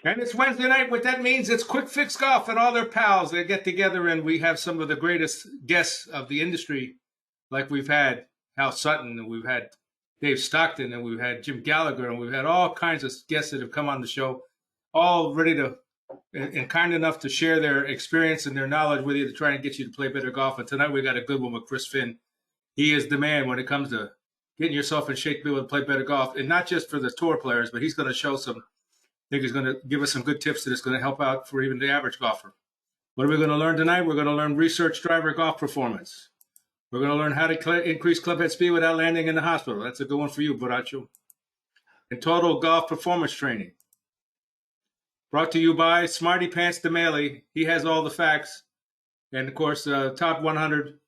And it's Wednesday night. What that means, it's Quick Fix Golf and all their pals. They get together and we have some of the greatest guests of the industry, like we've had Hal Sutton, and we've had Dave Stockton, and we've had Jim Gallagher, and we've had all kinds of guests that have come on the show, all ready to and kind enough to share their experience and their knowledge with you to try and get you to play better golf. And tonight we got a good one with Chris Phinn. He is the man when it comes to getting yourself in shape to be able to play better golf, and not just for the tour players, but he's going to show some. I think he's going to give us some good tips that is going to help out for even the average golfer. What are we going to learn tonight? We're going to learn research driver golf performance. We're going to learn how to increase clubhead speed without landing in the hospital. That's a good one for you, Boracho. And total golf performance training. Brought to you by Smarty Pants DeMailey. He has all the facts. And, of course, top 100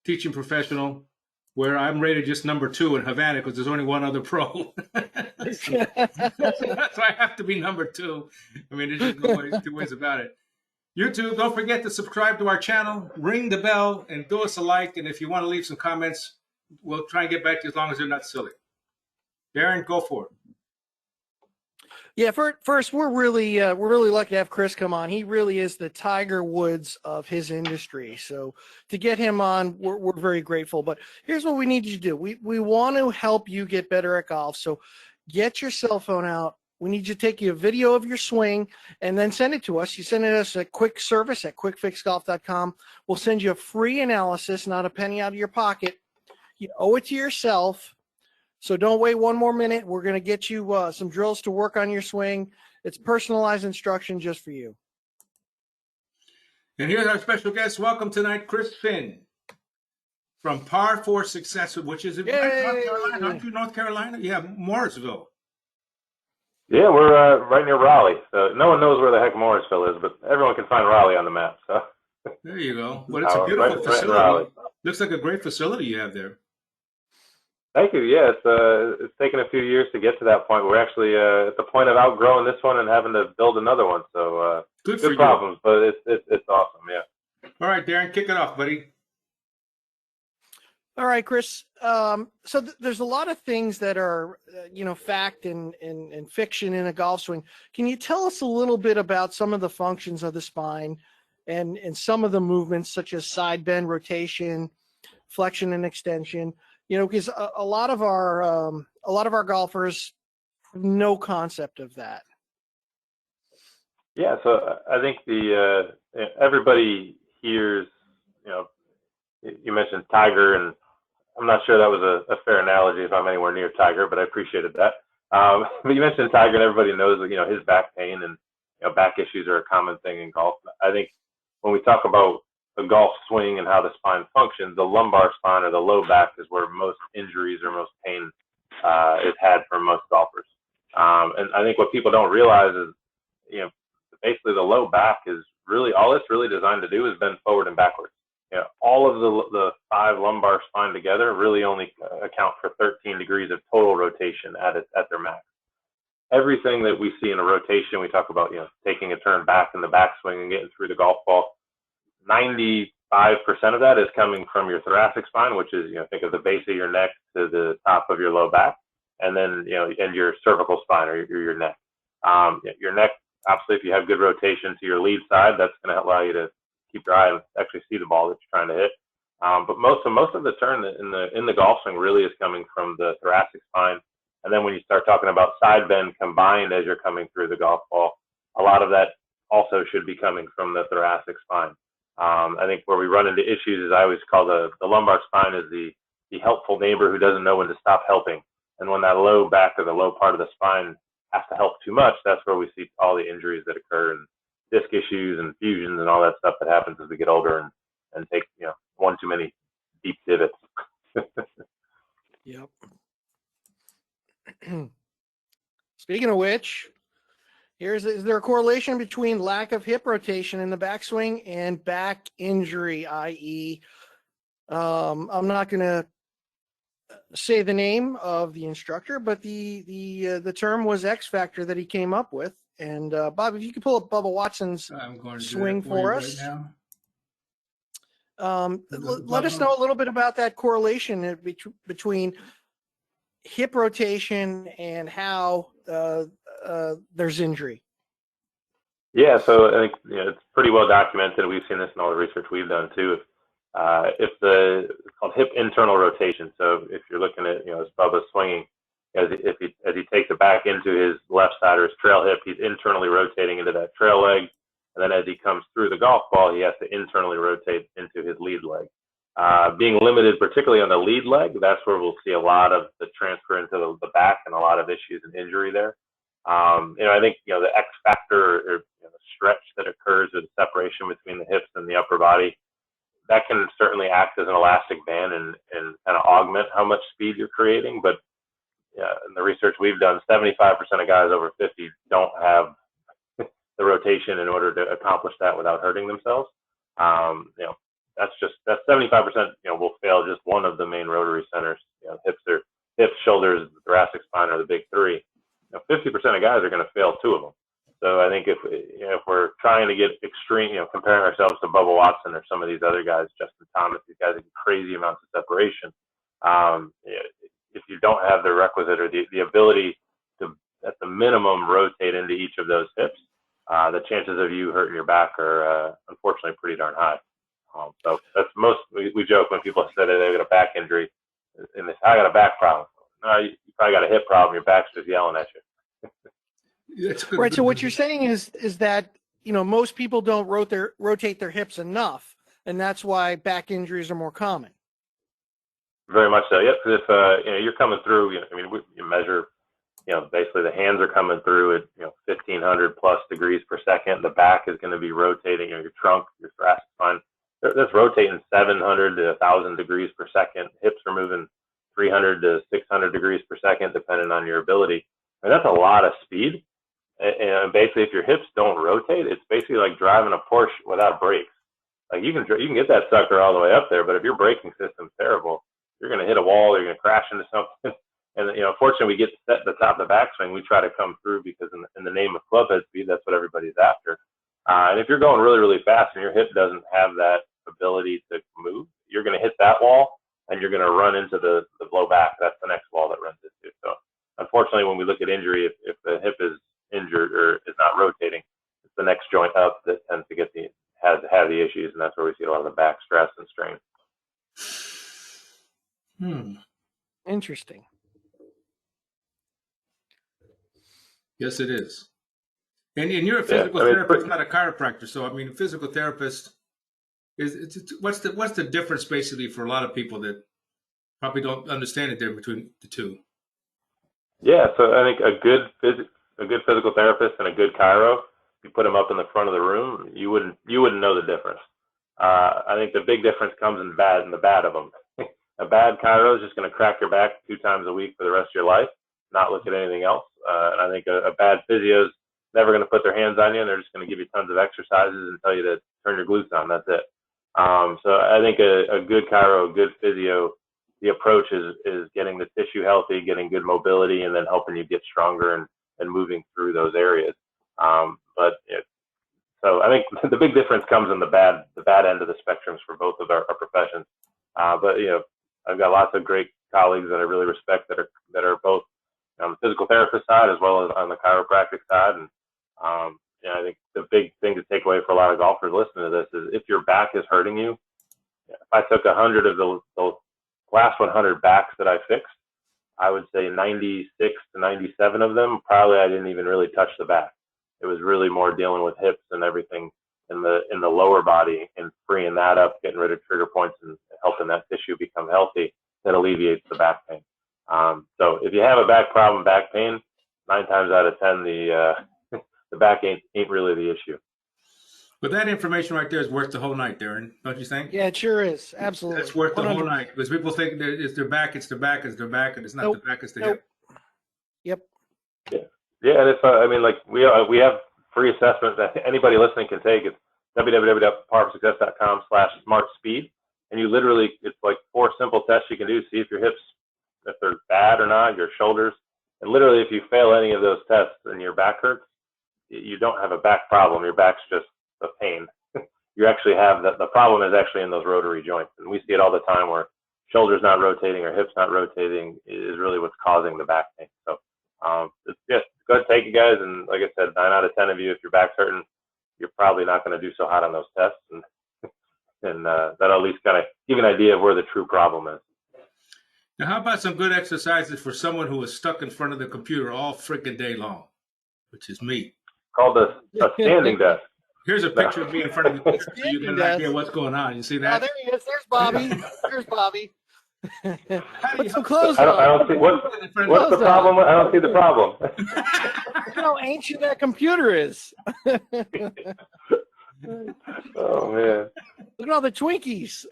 teaching professional, where I'm rated just number 2 in Havana because there's only one other pro. So I have to be number 2. I mean, there's just no two ways about it. YouTube, don't forget to subscribe to our channel, ring the bell, and do us a like. And if you want to leave some comments, we'll try and get back to you as long as they're not silly. Darren, go for it. Yeah, first, we're really lucky to have Chris come on. He really is the Tiger Woods of his industry. So to get him on, we're very grateful. But here's what we need you to do. We want to help you get better at golf. So get your cell phone out. We need you to take a video of your swing and then send it to us. You send it us at quick service at quickfixgolf.com. We'll send you a free analysis, not a penny out of your pocket. You owe it to yourself. So don't wait one more minute. We're going to get you some drills to work on your swing. It's personalized instruction just for you. And here's our special guest. Welcome tonight, Chris Phinn from Par4Success, which is in North Carolina. Aren't you North Carolina? Yeah, Morrisville. Yeah, we're right near Raleigh. So no one knows where the heck Morrisville is, but everyone can find Raleigh on the map. So there you go. Well, it's a beautiful facility. Looks like a great facility you have there. Thank you. Yeah, it's taken a few years to get to that point. We're actually at the point of outgrowing this one and having to build another one. So good problems, but it's awesome. Yeah. All right, Darren, kick it off, buddy. All right, Chris. So there's a lot of things that are, fact and fiction in a golf swing. Can you tell us a little bit about some of the functions of the spine and some of the movements, such as side bend, rotation, flexion, and extension? Because a lot of our golfers have no concept of that. Yeah, so I think everybody hears, you mentioned Tiger, and I'm not sure that was a fair analogy if I'm anywhere near Tiger, but I appreciated that. But you mentioned Tiger, and everybody knows that, his back pain and, back issues are a common thing in golf. I think when we talk about the golf swing and how the spine functions, the lumbar spine or the low back is where most injuries or most pain is had for most golfers. And I think what people don't realize is, basically the low back is really, all it's really designed to do is bend forward and backwards. All of the 5 lumbar spine together really only account for 13 degrees of total rotation at their max. Everything that we see in a rotation, we talk about, taking a turn back in the backswing and getting through the golf ball. 95% of that is coming from your thoracic spine, which is, think of the base of your neck to the top of your low back, and then, and your cervical spine or your neck. Your neck, obviously, if you have good rotation to your lead side, that's going to allow you to keep your eye and actually see the ball that you're trying to hit. But most of the turn in the golf swing really is coming from the thoracic spine. And then when you start talking about side bend combined as you're coming through the golf ball, a lot of that also should be coming from the thoracic spine. I think where we run into issues is I always call the lumbar spine is the helpful neighbor who doesn't know when to stop helping. And when that low back or the low part of the spine has to help too much, that's where we see all the injuries that occur and disc issues and fusions and all that stuff that happens as we get older and take, one too many deep divots. Yep. Speaking of which, is there a correlation between lack of hip rotation in the backswing and back injury, i.e., I'm not going to say the name of the instructor, but the term was X factor that he came up with. And Bob, if you could pull up Bubba Watson's swing for us. Right now. Let us know a little bit about that correlation between hip rotation and how there's injury. Yeah, so I think it's pretty well documented. We've seen this in all the research we've done too. If it's called hip internal rotation. So if you're looking at as Bubba's swinging, as he takes it back into his left side or his trail hip, he's internally rotating into that trail leg, and then as he comes through the golf ball, he has to internally rotate into his lead leg. Being limited, particularly on the lead leg, that's where we'll see a lot of the transfer into the back and a lot of issues and injury there. I think the X factor or the stretch that occurs with the separation between the hips and the upper body, that can certainly act as an elastic band and kind of augment how much speed you're creating. But in the research we've done, 75% of guys over 50 don't have the rotation in order to accomplish that without hurting themselves. That's 75%. Will fail just one of the main rotary centers. Hips, shoulders, the thoracic spine are the big three. 50% of guys are going to fail two of them. So I think if we're trying to get extreme, comparing ourselves to Bubba Watson or some of these other guys, Justin Thomas, these guys have crazy amounts of separation. If you don't have the requisite or the ability to, at the minimum, rotate into each of those hips, the chances of you hurting your back are unfortunately pretty darn high. So that's we joke when people say that they got a back injury, and they say, I got a back problem. No, you probably got a hip problem. Your back's just yelling at you. Right. So what you're saying is that most people don't rotate their hips enough, and that's why back injuries are more common. Very much so. Yep. Because if you're coming through, you measure, basically the hands are coming through at 1,500 plus degrees per second. The back is going to be rotating. Your trunk, your thoracic spine, that's rotating 700 to 1,000 degrees per second. Hips are moving 300 to 600 degrees per second, depending on your ability. And that's a lot of speed. And basically, if your hips don't rotate, it's basically like driving a Porsche without brakes. Like you can get that sucker all the way up there, but if your braking system's terrible, you're going to hit a wall, you're going to crash into something. And fortunately, we get set at the top of the backswing. We try to come through because in the name of clubhead speed, that's what everybody's after. And if you're going really, really fast and your hip doesn't have that ability to move, you're going to hit that wall and you're going to run into the low back. That's the next wall that runs into. So unfortunately, when we look at injury, if the hip is injured or is not rotating, it's the next joint up that tends to have the issues, and that's where we see a lot of the back stress and strain. Interesting. Yes, it is. And you're a physical therapist, not a chiropractor. So a physical therapist what's the difference basically for a lot of people that probably don't understand it there between the two? Yeah, so I think a good physical therapist and a good chiro, you put them up in the front of the room, you wouldn't know the difference. I think the big difference comes in the bad of them. A bad chiro is just going to crack your back 2 times a week for the rest of your life, not look at anything else. And I think a bad physio is never going to put their hands on you, and they're just going to give you tons of exercises and tell you to turn your glutes on. That's it. So I think a good chiro, a good physio, the approach is getting the tissue healthy, getting good mobility, and then helping you get stronger and moving through those areas. So I think the big difference comes in the bad end of the spectrums for both of our professions. But I've got lots of great colleagues that I really respect that are both on the physical therapist side as well as on the chiropractic side. And I think the big thing to take away for a lot of golfers listening to this is if your back is hurting you, if I took 100 of the last 100 backs that I fixed, I would say 96 to 97 of them, probably I didn't even really touch the back. It was really more dealing with hips and everything in the lower body and freeing that up, getting rid of trigger points and helping that tissue become healthy that alleviates the back pain. So if you have a back problem, back pain, 9 times out of 10, the back ain't really the issue. But that information right there is worth the whole night, Darren, don't you think? Yeah, it sure is. Absolutely. It's worth 100%. The whole night because people think that it's their back, it's their back, it's their back, and it's not the back, it's the hip. Yep. Yeah, and if we have free assessments that anybody listening can take. It's www.par4success.com/smartspeed, and you literally, it's like 4 simple tests you can do. See if your hips, if they're bad or not, your shoulders, and literally if you fail any of those tests and your back hurts, you don't have a back problem. Your back's just a pain. You actually have the problem is actually in those rotary joints, and we see it all the time where shoulders not rotating or hips not rotating is really what's causing the back pain. So it's just go ahead and take it, guys. And like I said, 9 out of 10 of you, if your back's hurting, you're probably not going to do so hot on those tests, and that'll at least kind of give you an idea of where the true problem is. Now, how about some good exercises for someone who is stuck in front of the computer all freaking day long, which is me? Called a standing desk. Here's a picture of me in front of the computer so you get an idea what's going on. You see that? Oh, there he is. There's Bobby. There's Bobby. Put some clothes I on. don't see what's the problem. I don't see the problem. Look how ancient that computer is. Oh man! Look at all the Twinkies.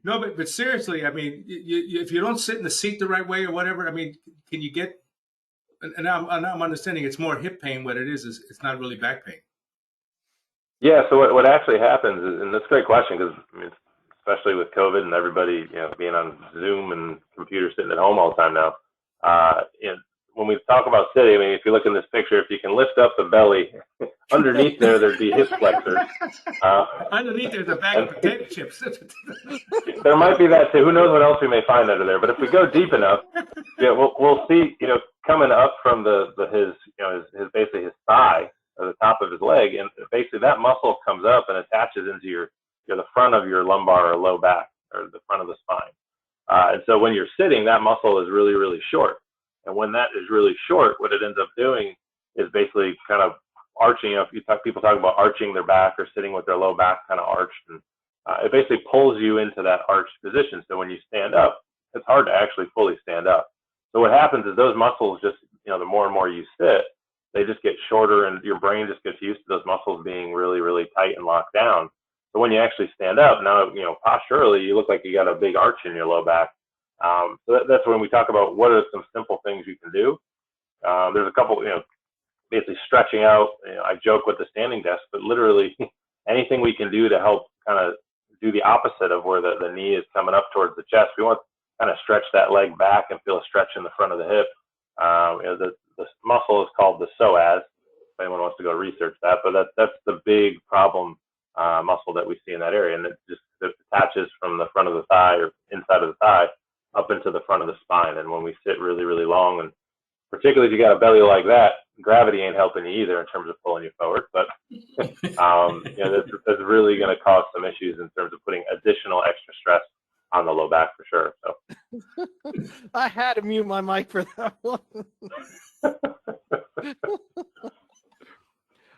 No, but seriously, I mean, if you don't sit in the seat the right way or whatever, I mean, can you get? And I'm understanding it's more hip pain. What it is it's not really back pain. Yeah. So what actually happens is, and that's a great question because I mean, especially with COVID and everybody being on Zoom and computers sitting at home all the time now. When we talk about sitting, I mean, if you look in this picture, if you can lift up the belly, underneath there'd be hip flexors. Underneath there's a bag of potato chips. There might be that too. Who knows what else we may find under there? But if we go deep enough, we'll see. Coming up from his basically his thigh or the top of his leg, and basically that muscle comes up and attaches into the front of your lumbar or low back or the front of the spine. And so when you're sitting, that muscle is really, really short. And when that is really short, what it ends up doing is basically kind of arching. People talk about arching their back or sitting with their low back kind of arched, and it basically pulls you into that arched position. So when you stand up, it's hard to actually fully stand up. So what happens is those muscles just, the more and more you sit, they just get shorter, and your brain just gets used to those muscles being really, really tight and locked down. So when you actually stand up, now, posturally, you look like you got a big arch in your low back. So that's when we talk about what are some simple things you can do. There's a couple, basically stretching out. I joke with the standing desk, but literally anything we can do to help kind of do the opposite of where the knee is coming up towards the chest. We want to kind of stretch that leg back and feel a stretch in the front of the hip. The muscle is called the psoas. If anyone wants to go research that, but that's the big problem muscle that we see in that area, and it attaches from the front of the thigh or inside of the thigh up into the front of the spine. And when we sit really, really long, and particularly if you got a belly like that, gravity ain't helping you either in terms of pulling you forward. But that's really going to cause some issues in terms of putting additional extra stress on the low back for sure. So I had to mute my mic for that one.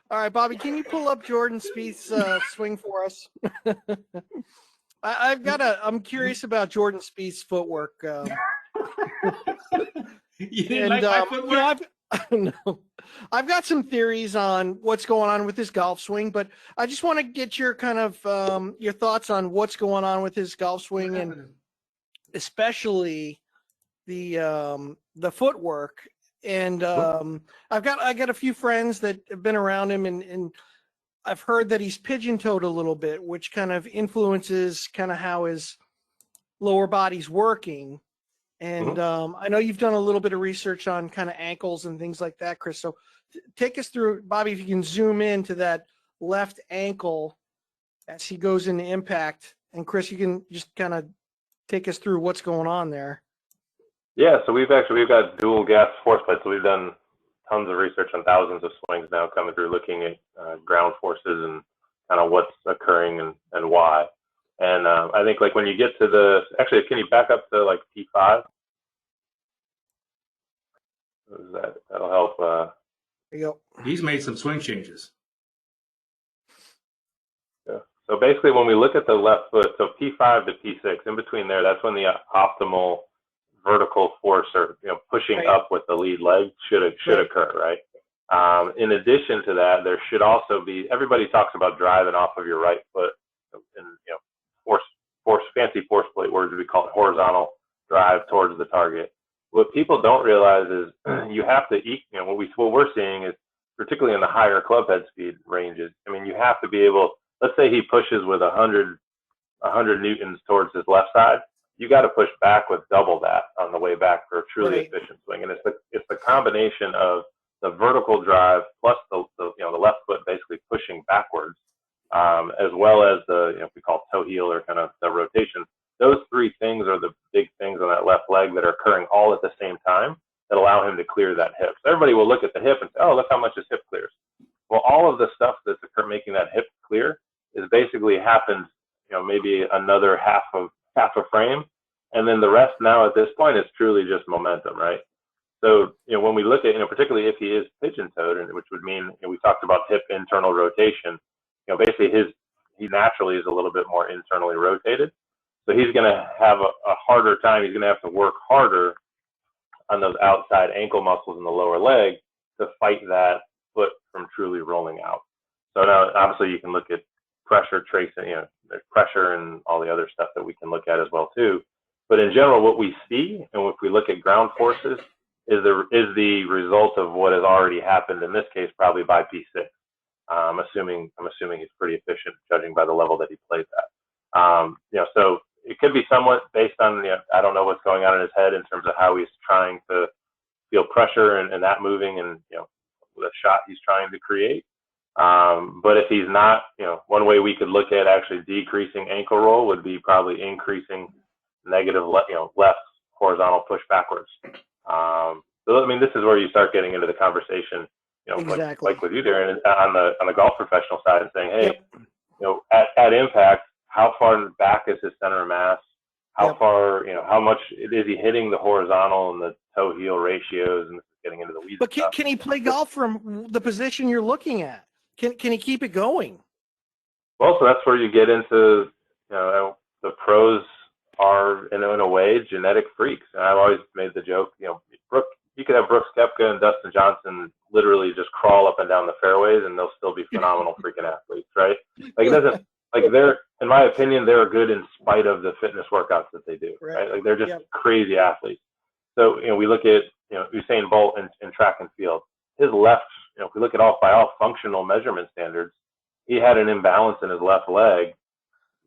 All right, Bobby, can you pull up Jordan Spieth's swing for us? I'm curious about Jordan Spieth's footwork. You didn't like my footwork? I've got some theories on what's going on with his golf swing, but I just want to get your kind of your thoughts on what's going on with his golf swing, and especially the footwork. And I got a few friends that have been around him, and I've heard that he's pigeon-toed a little bit, which kind of influences kind of how his lower body's working. And I know you've done a little bit of research on kind of ankles and things like that, Chris. So take us through, Bobby, if you can zoom in to that left ankle as he goes into impact. And Chris, you can just kind of take us through what's going on there. Yeah, so we've got dual gas force plates. So we've done tons of research on thousands of swings now coming through, looking at ground forces and kind of what's occurring and why. And I think like when you get to actually, can you back up to like P5? That'll help. There you go. He's made some swing changes. Yeah. So basically when we look at the left foot, so P5 to P6, in between there, that's when the optimal vertical force or pushing up with the lead leg should occur, right? In addition to that, there should also be, everybody talks about driving off of your right foot, and fancy force plate words, we call it horizontal drive towards the target. What people don't realize is you have to eat, what we're seeing is, particularly in the higher club head speed ranges, I mean, you have to be able, let's say he pushes with 100 newtons towards his left side, you got to push back with double that on the way back for a truly efficient swing. And it's the combination of the vertical drive plus the left foot basically pushing backwards, as well as we call toe heel or kind of the rotation. Those three things are the big things on that left leg that are occurring all at the same time that allow him to clear that hip. So everybody will look at the hip and say, oh, look how much his hip clears. Well, all of the stuff that's making that hip clear is basically happened, maybe another half a frame. And then the rest now at this point is truly just momentum, right? So, when we look at, particularly if he is pigeon-toed, and which would mean, we talked about hip internal rotation, basically he naturally is a little bit more internally rotated. So he's going to have a harder time. He's going to have to work harder on those outside ankle muscles in the lower leg to fight that foot from truly rolling out. So now, obviously, you can look at pressure tracing, there's pressure and all the other stuff that we can look at as well, too. But in general, what we see, and if we look at ground forces, is the result of what has already happened, in this case, probably by P6. I'm assuming he's pretty efficient, judging by the level that he plays at. So it could be somewhat based on, I don't know what's going on in his head in terms of how he's trying to feel pressure and that moving and, the shot he's trying to create. But if he's not, one way we could look at actually decreasing ankle roll would be probably increasing negative, left horizontal push backwards. So, this is where you start getting into the conversation, exactly. like with you, Darren, on the golf professional side, and saying, hey, at impact, how far back is his center of mass? How far, how much is he hitting the horizontal and the toe heel ratios, and getting into the weeds? But can he play golf from the position you're looking at? Can he keep it going? Well, so that's where you get into, the pros are in a way genetic freaks. And I've always made the joke, you could have Brooks Koepka and Dustin Johnson literally just crawl up and down the fairways, and they'll still be phenomenal freaking athletes, right? Like, it doesn't, like, they're, in my opinion, they're good in spite of the fitness workouts that they do, right? Like, they're just crazy athletes. So, we look at, Usain Bolt in track and field. His left, if we look at by all functional measurement standards, he had an imbalance in his left leg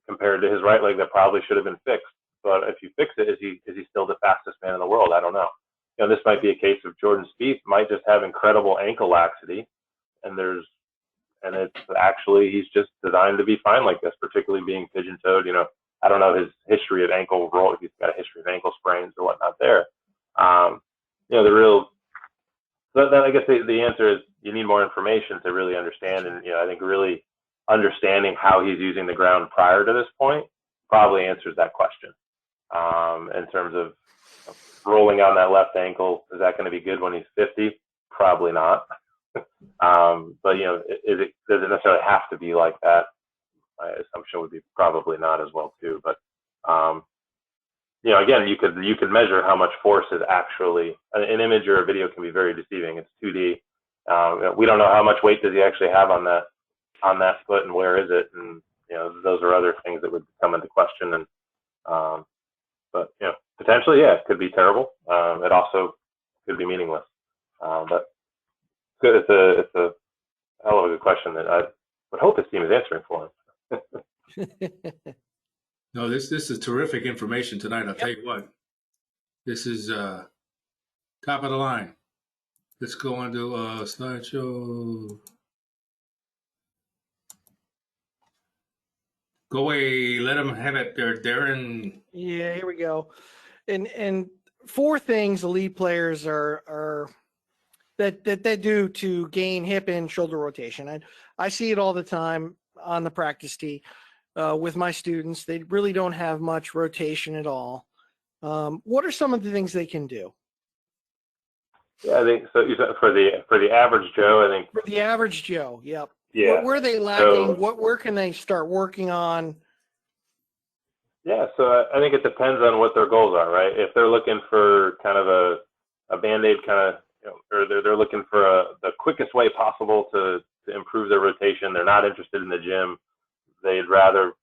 compared to his right leg that probably should have been fixed. But if you fix it, is he still the fastest man in the world? I don't know. This might be a case of Jordan Spieth might just have incredible ankle laxity, and it's actually, he's just designed to be fine like this, particularly being pigeon-toed. I don't know his history of ankle roll, if he's got a history of ankle sprains or whatnot there. I guess the answer is you need more information to really understand, and I think really understanding how he's using the ground prior to this point probably answers that question. In terms of rolling on that left ankle, is that going to be good when he's 50? Probably not. But does it necessarily have to be like that? My assumption would be probably not as well too. But again, you could measure how much force is actually, an image or a video can be very deceiving. It's 2D. We don't know how much weight does he actually have on that foot, and where is it? And those are other things that would come into question. And but potentially, it could be terrible. It also could be meaningless. But it's a hell of a good question that I would hope his team is answering for him. No, this is terrific information tonight. I'll tell you what. This is top of the line. Let's go on to slideshow. Go away. Let them have it there, Darren. Yeah, here we go. And 4 things elite players are that they do to gain hip and shoulder rotation. I see it all the time on the practice tee with my students. They really don't have much rotation at all. What are some of the things they can do? Yeah, I think so. You said for the average Joe, I think. For the average Joe, yep. Yeah. Where are they lacking? Where can they start working on? Yeah, so I think it depends on what their goals are, right? If they're looking for kind of a Band-Aid kind of, or they're looking for the quickest way possible to improve their rotation, they're not interested in the gym. They'd rather,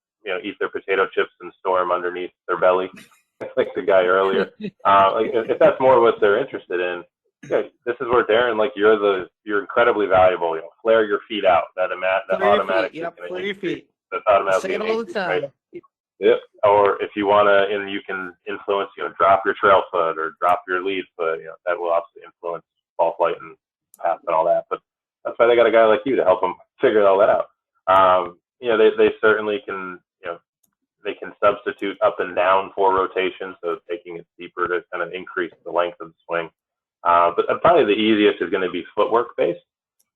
eat their potato chips and store them underneath their belly, like the guy earlier. If that's more what they're interested in, this is where Darren, you're incredibly valuable. Flare your feet out. That automatic. Flare your feet. That's automatic. Say it all the time. Right? Yep. Or if you want to, and you can influence, drop your trail foot or drop your lead foot. That will obviously influence ball flight and path and all that. But that's why they got a guy like you to help them figure all that out. They certainly can, they can substitute up and down for rotation, so taking it deeper to kind of increase the length of the swing. But probably the easiest is going to be footwork based.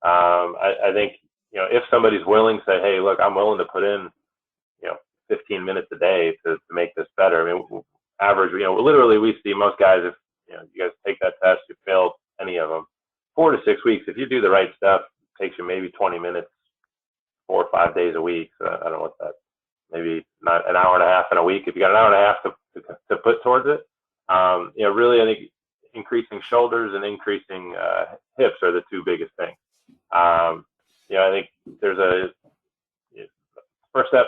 I think, if somebody's willing, say, hey, look, I'm willing to put in, 15 minutes a day to make this better. I mean, average, literally we see most guys, if, you guys take that test, you failed any of them, 4 to 6 weeks. If you do the right stuff, it takes you maybe 20 minutes, 4 or 5 days a week. So I don't know what that, maybe not an hour and a half in a week. If you got an hour and a half to put towards it, really, I think increasing shoulders and increasing hips are the two biggest things. I think there's a first step,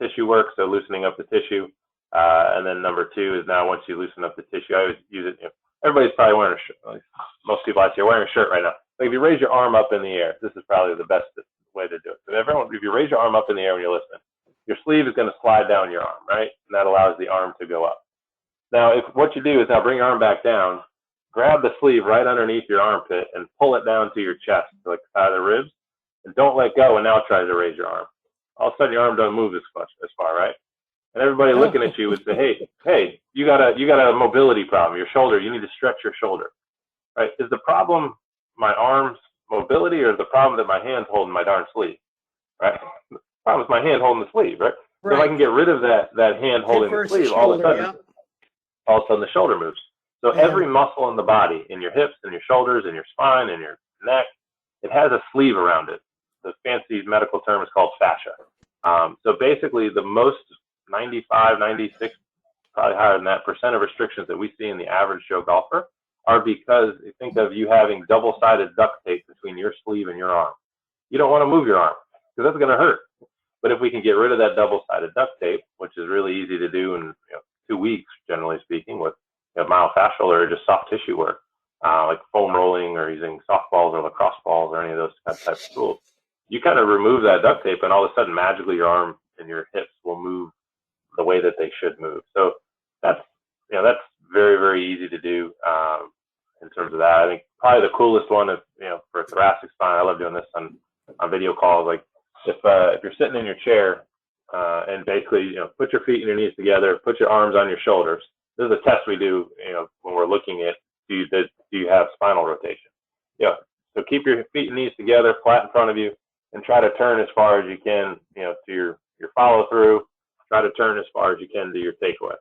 tissue work, so loosening up the tissue, and then number 2 is now once you loosen up the tissue, I always use it. Everybody's probably wearing a shirt. Most people I see are wearing a shirt right now. Like if you raise your arm up in the air, this is probably the best way to do it. So if you raise your arm up in the air when you're listening, your sleeve is going to slide down your arm, right? And that allows the arm to go up. Now, if what you do is now bring your arm back down, grab the sleeve right underneath your armpit and pull it down to your chest, like the side of the ribs, and don't let go. And now try to raise your arm. All of a sudden, your arm doesn't move as far, right? And everybody looking at you would say, hey, you got a mobility problem. Your shoulder, you need to stretch your shoulder, right? Is the problem my arm's mobility, or is the problem that my hand's holding my darn sleeve, right? The problem is my hand holding the sleeve, right? So if I can get rid of that hand holding the sleeve, all of a sudden the shoulder moves. So every muscle in the body, in your hips and your shoulders and your spine and your neck, it has a sleeve around it. The fancy medical term is called fascia. So basically the most 95, 96, probably higher than that, % of restrictions that we see in the average Joe golfer are because you think of you having double-sided duct tape between your sleeve and your arm. You don't want to move your arm because that's going to hurt. But if we can get rid of that double-sided duct tape, which is really easy to do in 2 weeks, generally speaking, with myofascial or just soft tissue work, like foam rolling or using softballs or lacrosse balls or any of those types of tools, you kind of remove that duct tape and all of a sudden magically your arm and your hips will move the way that they should move. So that's very, very easy to do in terms of that. I think probably the coolest one is, for thoracic spine, I love doing this on video calls. Like if you're sitting in your chair and basically, put your feet and your knees together, put your arms on your shoulders. This is a test we do, when we're looking at, do you have spinal rotation? Yeah. So keep your feet and knees together, flat in front of you, and try to turn as far as you can, to your follow through. Try to turn as far as you can to your takeaway.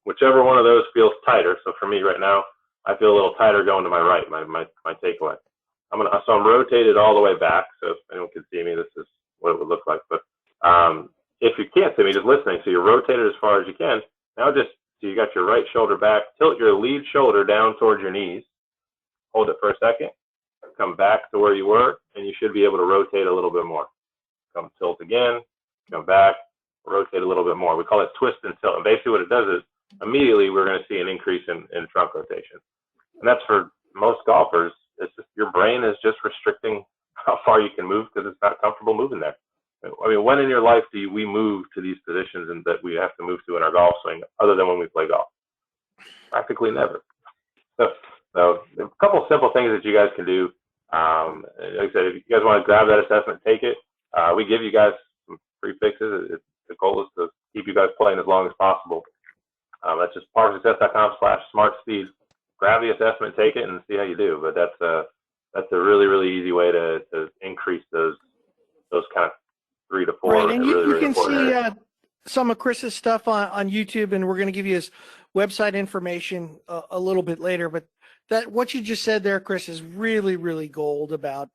Whichever one of those feels tighter. So for me right now, I feel a little tighter going to my right, my takeaway. So I'm rotated all the way back. So if anyone can see me, this is what it would look like. But if you can't see me, just listening. So you're rotated as far as you can. Now so you got your right shoulder back. Tilt your lead shoulder down towards your knees. Hold it for a second. Come back to where you were, and you should be able to rotate a little bit more. Come tilt again. Come back. Rotate a little bit more. We call it twist and tilt. And basically what it does is immediately we're going to see an increase in trunk rotation. And that's for most golfers. It's just your brain is just restricting how far you can move because it's not comfortable moving there. I mean, when in your life do we move to these positions and that we have to move to in our golf swing other than when we play golf? Practically never. So a couple of simple things that you guys can do. Like I said, if you guys want to grab that assessment, take it. We give you guys some free fixes. The goal is to keep you guys playing as long as possible. That's just par4success.com/smartspeed. Grab the assessment, take it, and see how you do. But that's a really, really easy way to increase those kind of 3 to 4. Right, and really, you really can see areas. some of Chris's stuff on YouTube, and we're going to give you his website information a little bit later. But what you just said there, Chris, is really, really gold about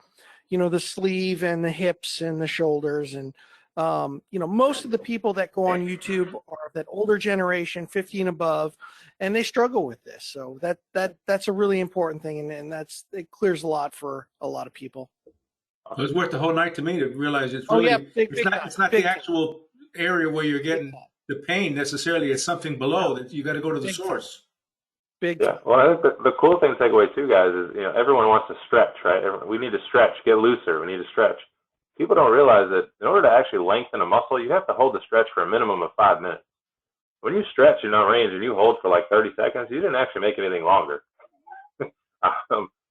the sleeve and the hips and the shoulders. And most of the people that go on YouTube are that older generation, 50 and above, and they struggle with this. So that's a really important thing, and it clears a lot for a lot of people. It was worth the whole night to me to realize it's really it's not the actual area where you're getting the pain necessarily. It's something below that you got to go to the source. Big. Well, I think the cool thing to take away too, guys, is everyone wants to stretch, right? We need to stretch, get looser. We need to stretch. People don't realize that in order to actually lengthen a muscle, you have to hold the stretch for a minimum of 5 minutes. When you stretch in our range and you hold for like 30 seconds, you didn't actually make anything longer.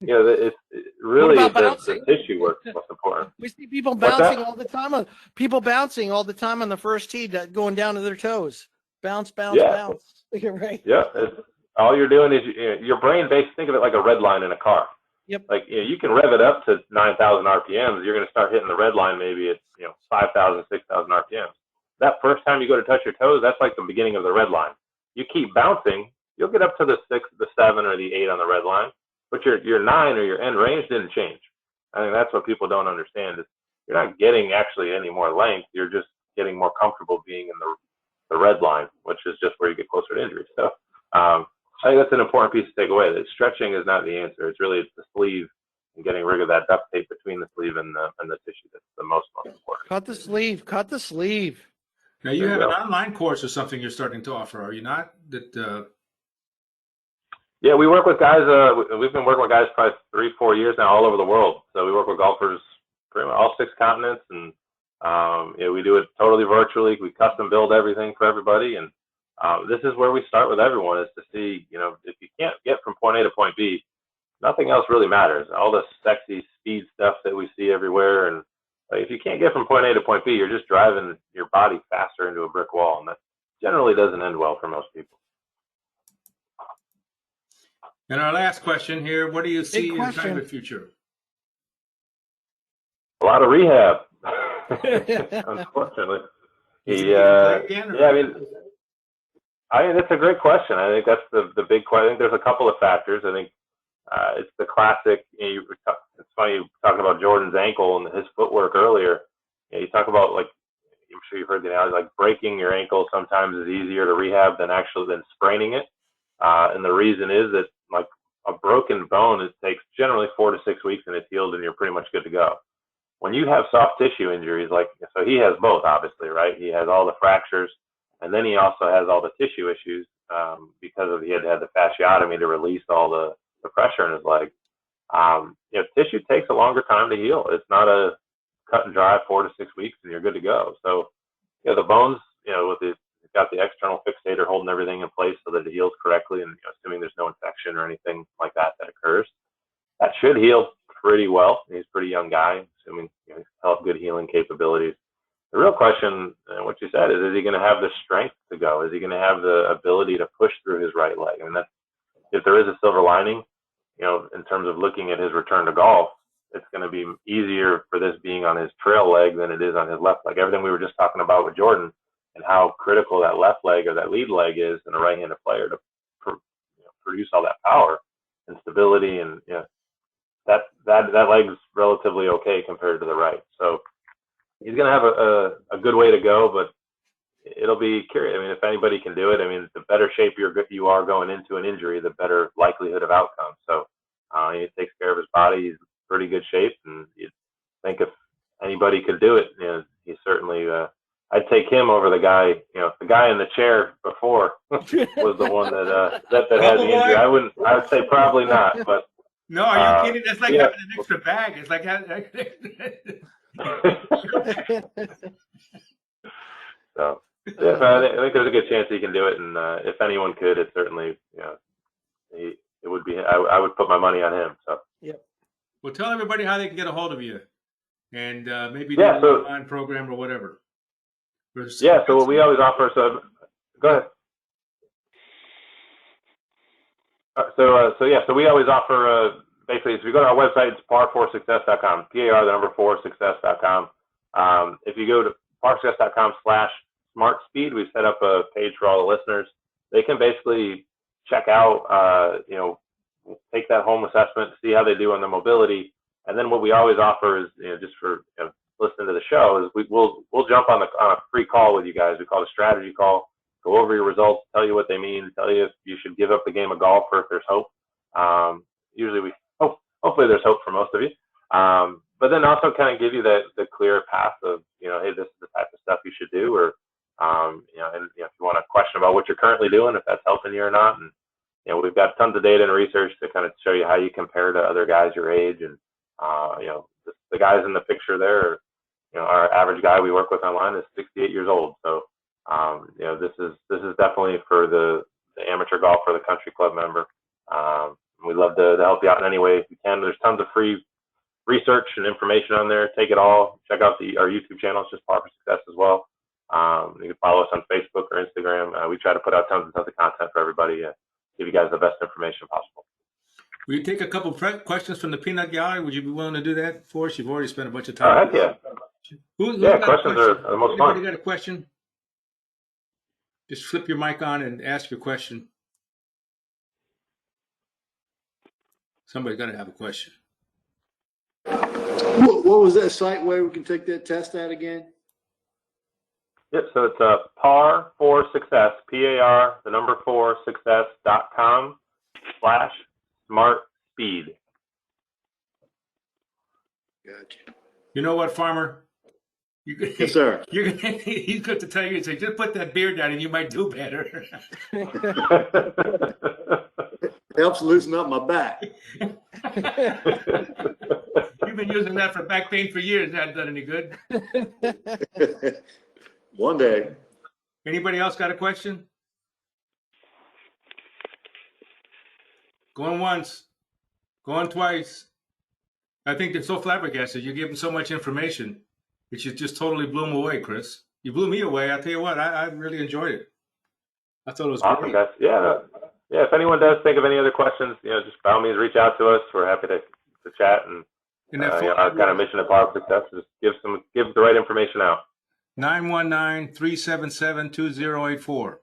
It's really the tissue work is most important. We see people bouncing all the time. People bouncing all the time on the first tee, going down to their toes. Bounce, bounce. You're right. Yeah. All you're doing is your brain think of it like a red line in a car. Yep. Like, you can rev it up to 9,000 RPMs. You're going to start hitting the red line maybe at 5,000, 6,000 RPMs. That first time you go to touch your toes, that's like the beginning of the red line. You keep bouncing, you'll get up to the 6, the 7, or the 8 on the red line, but your 9 or your end range didn't change. I think that's what people don't understand is you're not getting actually any more length. You're just getting more comfortable being in the red line, which is just where you get closer to injury. So I think that's an important piece to take away. That stretching is not the answer. It's really the sleeve and getting rid of that duct tape between the sleeve and the tissue that's the most important. Cut the sleeve. Cut the sleeve. Now you have an online course or something you're starting to offer, are you not? Yeah, we work with guys. We've been working with guys probably 3-4 years now, all over the world. So we work with golfers pretty much all 6 continents, and we do it totally virtually. We custom build everything for everybody, and this is where we start with everyone, is to see, if you can't get from point A to point B, nothing else really matters. All the sexy speed stuff that we see everywhere, and if you can't get from point A to point B, you're just driving your body faster into a brick wall, and that generally doesn't end well for most people. And our last question here, what do you see in your retirement future? A lot of rehab, unfortunately. I mean, it's a great question. I think that's the big question. I think there's a couple of factors. I think it's the classic. It's funny talking about Jordan's ankle and his footwork earlier. You talk about, like, I'm sure you've heard the analogy, like breaking your ankle sometimes is easier to rehab than spraining it. And the reason is that, like, a broken bone, it takes generally 4 to 6 weeks and it's healed and you're pretty much good to go. When you have soft tissue injuries, so he has both, obviously, right? He has all the fractures, and then he also has all the tissue issues because he had to have the fasciotomy to release all the pressure in his leg. Tissue takes a longer time to heal. It's not a cut and dry 4 to 6 weeks and you're good to go. So, the bones, it's got the external fixator holding everything in place so that it heals correctly, and assuming there's no infection or anything like that occurs, that should heal pretty well. He's a pretty young guy, assuming he'll have good healing capabilities. The real question, what you said, is he going to have the strength to go? Is he going to have the ability to push through his right leg? I mean, if there is a silver lining, in terms of looking at his return to golf, it's going to be easier for this being on his trail leg than it is on his left leg. Everything we were just talking about with Jordan and how critical that left leg or that lead leg is in a right-handed player to produce all that power and stability, and that leg's relatively okay compared to the right. So he's going to have a good way to go, but it'll be curious. I mean, if anybody can do it, the better shape you are going into an injury, the better likelihood of outcome. So he takes care of his body. He's in pretty good shape, and you'd think if anybody could do it, he certainly. I'd take him over the guy. The guy in the chair before was the one that had the injury. I would say probably not, but. No, are you kidding? That's like having an extra bag. It's like so. Yeah, I think there's a good chance he can do it, and if anyone could, it certainly, it would be. I would put my money on him. So. Yep. Well, tell everybody how they can get a hold of you, and maybe do an online program or whatever. Yeah. So what we always offer. So go ahead. So we always offer basically, if you go to our website, it's par4success.com, par4success.com. If you go to par4success.com/smartspeed, we've set up a page for all the listeners. They can basically check out, take that home assessment, see how they do on the mobility, and then what we always offer is, just for listening to the show, is we'll jump on a free call with you guys. We call it a strategy call. Go over your results, tell you what they mean, tell you if you should give up the game of golf or if there's hope. Usually hopefully there's hope for most of you. But then also kind of give you the clear path of, hey, this is the type of stuff you should do, or, if you want a question about what you're currently doing, if that's helping you or not. And, we've got tons of data and research to kind of show you how you compare to other guys your age. And, the guys in the picture there, our average guy we work with online is 68 years old. So, this is definitely for the amateur golfer, the country club member. We'd love to help you out in any way we can. There's tons of free research and information on there. Take it all. Check out our YouTube channel. It's just Par4Success as well. You can follow us on Facebook or Instagram. We try to put out tons and tons of content for everybody, give you guys the best information possible. Will you take a couple questions from the peanut gallery? Would you be willing to do that for us? You've already spent a bunch of time. Heck yeah. Who's Yeah, got a questions are question? the most Anybody fun. got a question? Just flip your mic on and ask your question. Somebody's got to have a question. What was that site where we can take that test at again? Yep, so it's Par4Success, PAR, the number 4, success.com/smart speed. Gotcha. You know what, farmer? Yes, sir. He's good to tell you. Say, just put that beard down, and you might do better. Helps loosen up my back. You've been using that for back pain for years. Hasn't done any good. One day. Anybody else got a question? Going once, going twice. I think they're so flabbergasted. You give them so much information. It should just totally blew them away, Chris. You blew me away. I'll tell you what, I really enjoyed it. I thought it was Awesome, great. guys. Yeah. If anyone does think of any other questions, just by all means reach out to us. We're happy to chat. And our kind of mission at Par4Success is give the right information out. 919-377-2084.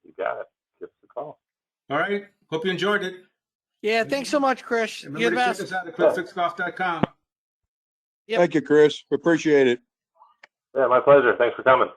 You got it. Give us a call. All right. Hope you enjoyed it. Yeah, thanks so much, Chris. Remember You're the to check best. us out at quickfixgolf.com. Yep. Thank you, Chris. We appreciate it. Yeah, my pleasure. Thanks for coming.